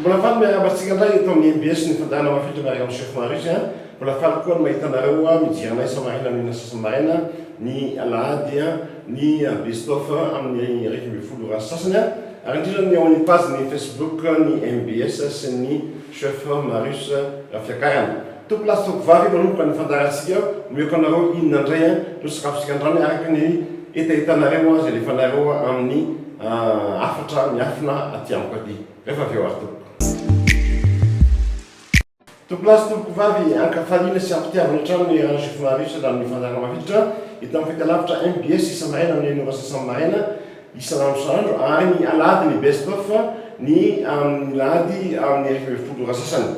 mbola faly miarabatsika ndray eto amin'ny MBS ny Fandaharana Mafilotra miaraka amin'ny chef Martsa. Mbola faly koa ny mahita anareo mijery samarina amin'ny sasamaina ny alahady ny best-of amin'ny 2010 sasany ary indrindra ny ao amin'ny page ny Facebook ny MBS sy ny chef Martsa fiakarana. Toplace tokovavy manomboka ny fandaharantsika mihoaka anareo inona indray no sakafosika andrano araka ny etaetanareo izay alefanareo amin'ny afatra miafina aty amiko aty rehefa avy eo ary tompoko. Toplace tokovavy ankafaliana sy ampitiavana trano ny rano chef Martsa da amin'ny Fandaharana Mafilotra hita amin'ny fahitalavitra MBS isa-maraina amin'ny 9 sasany-maraina isan'andro ary ny alahady ny best-of ny alahady amin'ny 2010 sasany.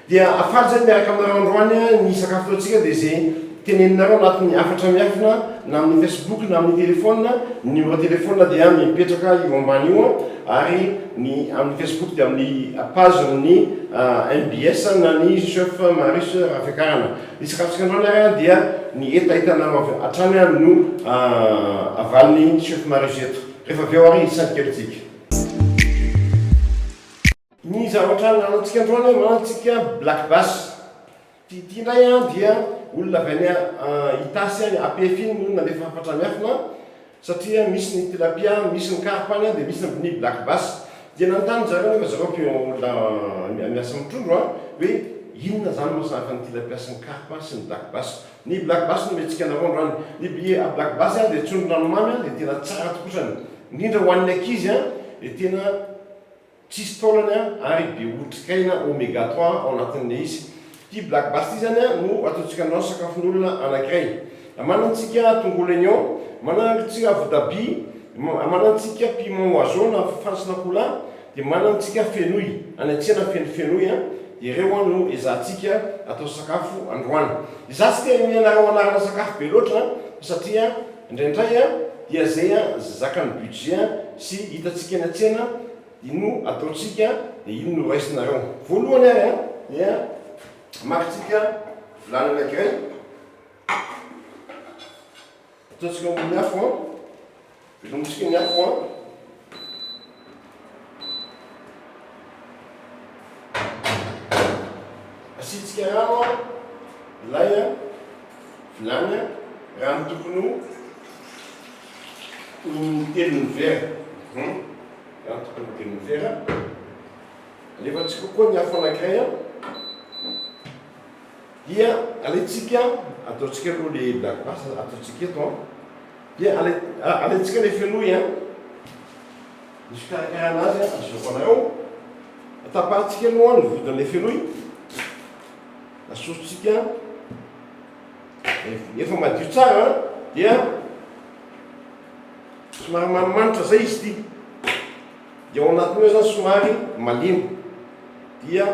Dia afaly zay miaraka aminareo androany ny sakafo atsika dia izay teneninareo anatin'ny afatra miafina na amin'ny Facebook na amin'ny telefôna. Ny numéro telefôna dia mipetraka io ambany io ary ny amin'ny Facebook dia amin'ny page ny MBS na ny chef Martsa fiakarana. Ny sakafosika androany dia ny etaetanareo hatrany no avaliny chef Martsa eto rehefa avy eo ary isankelitsika. Ny zavatra nanantsika androany manantsika black bass. Ty indray dia olona avy any itasy any APF iny no nandefa afatra miafina satria misy ny tilapia, misy ny karpany dia misy ny black bass. Dia nanontany zareo nefa zareo olona miasa mitrondro hoe inona zany mahasafa ny tilapia sy ny karpa sy ny black bass. Ny black bass no metsika anareo androany. Ny black bass dia trondron-dranomamy dia tena tsara tokosany. Indrindra ho an'ny ankizy dia tena tsisy taolany ary be otrikaina oméga 3 ao anatin'ilay izy. Ty black bass ty zany no ataontsika androany sakafon'olona anankiray. Manantsika tongolo oignon, manantsika votabia, manantsika piment oiseau na fansina cola, dia manantsika fenouil, any an-tsena fenouil dia ireo no ezahantsika atao sakafo androany. Izahantsika mianareo anarana sakafo be loatra satria indraindray dia zay zakan'ny budget sy hitantsika eny an-tsena ino ataontsika dia ino no raisinareo. Voalohany ary dia makitsika vilany anankiray ataontsika ambony afo velomisika ny afo asitsika rano ilay vilany rano tokony telony vera rano tokony telony vera alefantsika koa ny afo anankiray dia alaitsika ataontsika aloha le black bass ataontsika eto dia alaitsika le fenouil misy karakarana azy azaoko anareo atapahantsika aloha ny vodin'le fenouil asotsika efa madio tsara dia somary manimanitra zay izy ty dia ao anatin'io zany somary malemy dia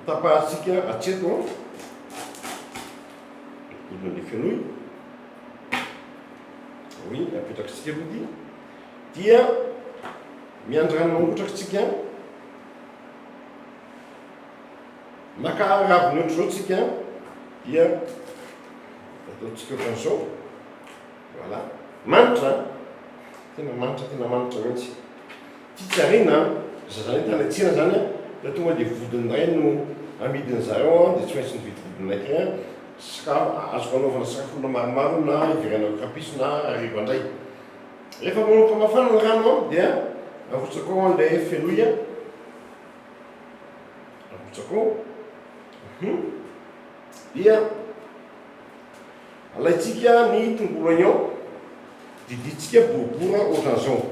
tapahantsika atreto vodin'le fenouil oui apetrakitsika aloha dia miandry rano mangotraksika maka raviny ohatry zao tsika dia ataontsika ohatran'izao voilà manitra tena manitra mihitsy ty tsarina zany tany an-tsena zany da tonga dia vodiny ray no amidiny zareo dia tsy maintsy nividy vodiny anankiray azoko anaovana sakafona maromaro na iverenako kapiso na hariva indray. Rehefa manomboka mafana ny rano dia avotsaka ao an'ilay fenouil avotsaka ao dia alaitsika ny tongolo oignon diditsika boribory ohatran'izao.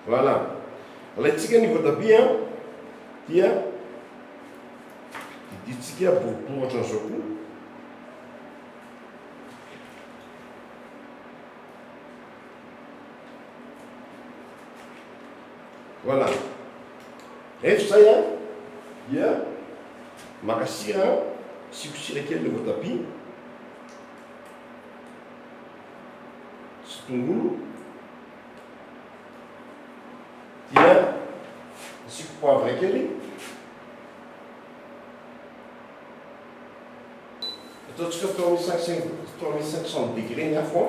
Voilà. Alaitsika ny votabia dia diditsika boribory ohatran'izao koa. Voilà. Rehefa zay dia maka sira sikosira kely le votabia sy tongolo dia asiko poivre kely ataontsika atao amin'ny 500 degré ny afo a.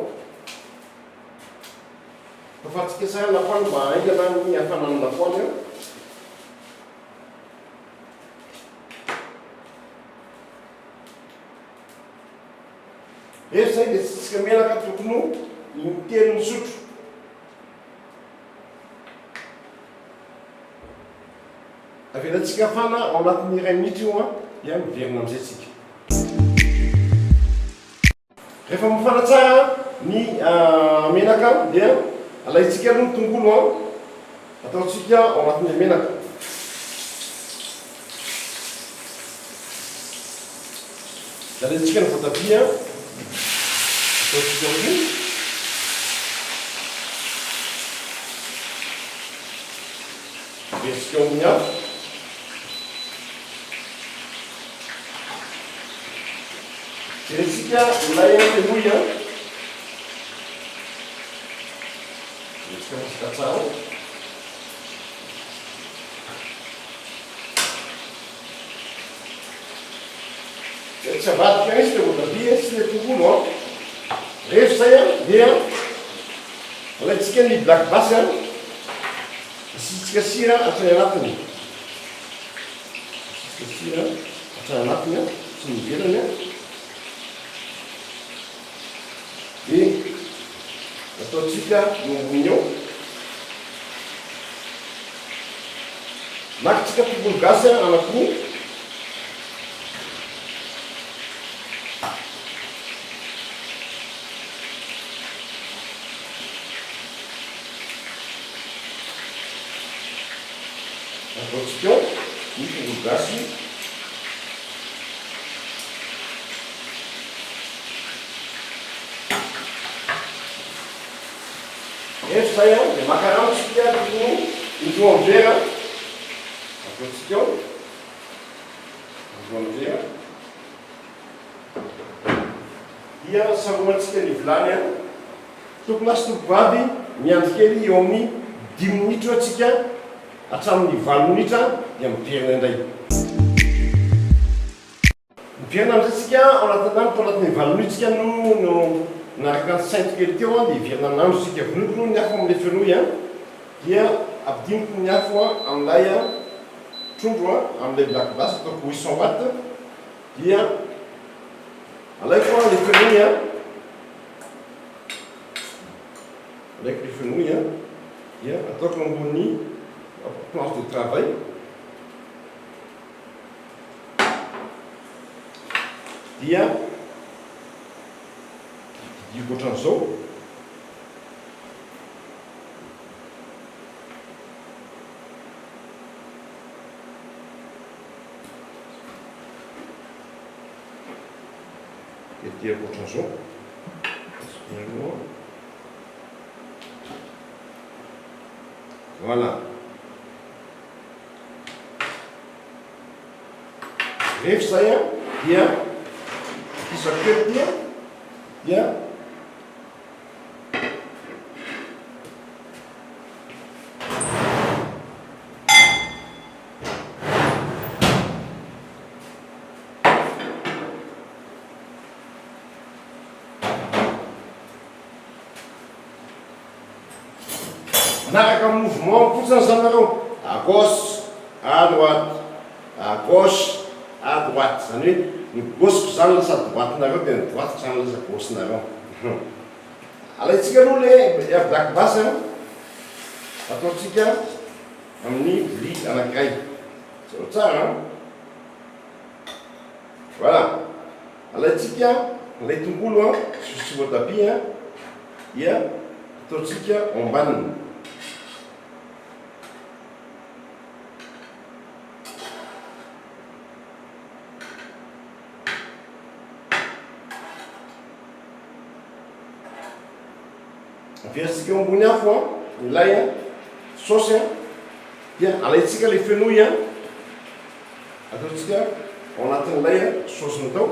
Afatsika tsara lapoaly mba haingana ny hafanan'ny lapoaly a. Rehefa zay dia tsika menaka tokony intelo ny sotro. Avelantsika hafana ao anatin'ny 1 minitra io a, dia miverina amin'izay tsika. Rehefa mafana tsara ny menaka dia alaitsika aloha ny tongolo a, ataontsika ao anatin'ilay menaka. Alaitsika ny voatabia, ataontsika amin'io. Aversika ao amin'ny afo. Jeretsika ilay fenouil a. Jeretsika masaka tsara. Tsy avadika izy dia voatabia sy ilay tongolo a. Rehefa zay a dia alaitsika ny black bass a, asitsika sira hatrany anatiny. Asitsika sira hatrany anatiny a, tsy mivelany a. Dia ataontsika eo ambony eo. Makitsika tongolo gasy a anankiroa. Ataontsika eo ny tongolo gasy. Rehefa zay a dia maka rano tsika tokony indroa amin'ny vera. Ataontsika eo indroa amin'ny vera. Dia saromantsika ny vilany a. Tokony asy tovovavy miandry kely eo amin'ny 10 minitra atsika hatramin'ny 20 minitra dia miverina indray. Miverina amin'izay ao anatin'andro tao anatin'ny 20 minitra tsika no naraka ny sainto kely teo a, dia hiverina amin'andro tsika vonoko ny afo amin'ilay fenouil a. Dia ampidiniko ny afo a amin'ilay trondro a, amin'ilay black bass ataoko 800 watts. Dia alaiko a ilay fenouil a. Alaiko ilay fenouil a. Dia ataoko ambony planche de travail. Dia didiko ohatran'izao. Didiko ohatran'izao. Voilà. Rehefa zay a dia isako kely dia manaraka amin'ny mouvement fotsiny zany nareo, à gauche, à droite, à gauche, à droite. Zany hoe ny gauche-ko zany lasa droite-nareo dia ny droite-ko zany lasa gauche-nareo. Alaitsika aloha le black bass a, ataontsika amin'ny vilia anankiray. Zao tsara. Voilà. Alaitsika ilay tongolo a, sy voatabia dia ataontsika ao ambaniny. Aversika eo ambony afo a, ilay a saosy a, dia alaitsika ilay fenouil a, ataontsika ao anatin'ilay a saosiny tao.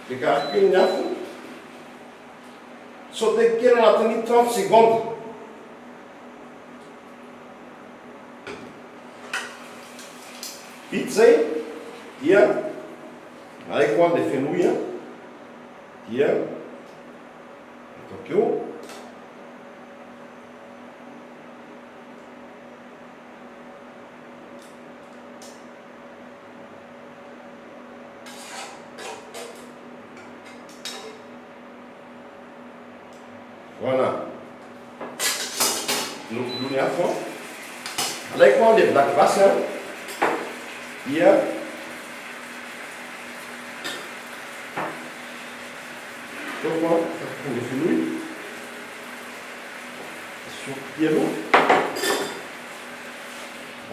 Dia karakely ny afo. Sauteko kely anatin'ny 30 secondes. Vita zay dia alaiko a le fenouil a dia ataoko eo. Voilà. Lony afo alaiko a le black bass a dia ataoko a le fenouil dia aloha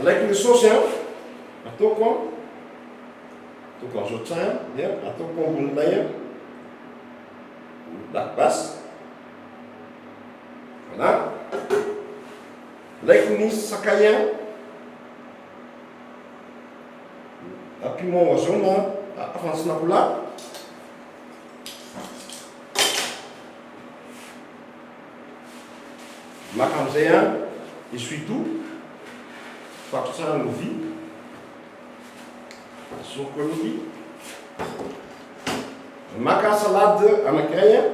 alaiko le saosy a ataoko azo tsara dia ataoko ambonilay a black bass. Voilà. Alaiko ny sakay a piment au jaune afantsina plat. Maka amizay essuie-tout fako tsara ny lovia asoko lovia. Maka salade anankiray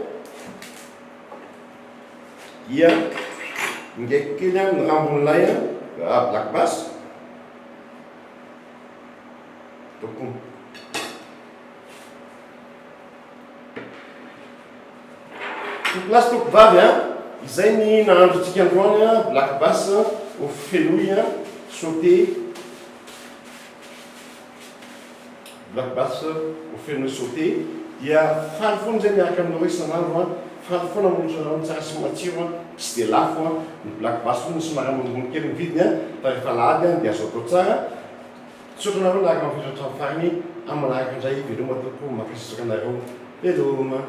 dia ingaiky kely ny rambon'ilay black bass toko lasy toko vavy izay ny nahandrotsika androany black bass au fenouil sauté. Black bass au fenouil sauté dia faly foana zay miaraka aminao isan'andro faly foana monotranao tsara sy matsiro tsy de lafo ny black bass foana sy maramambony kely ny vidiny fa rehefa lady dia azo atao tsara. Sotranareo lahaka amin'ny fisaotra farany amin'ny manaraka an'izay veloma toko mankasitraka anareo veloma.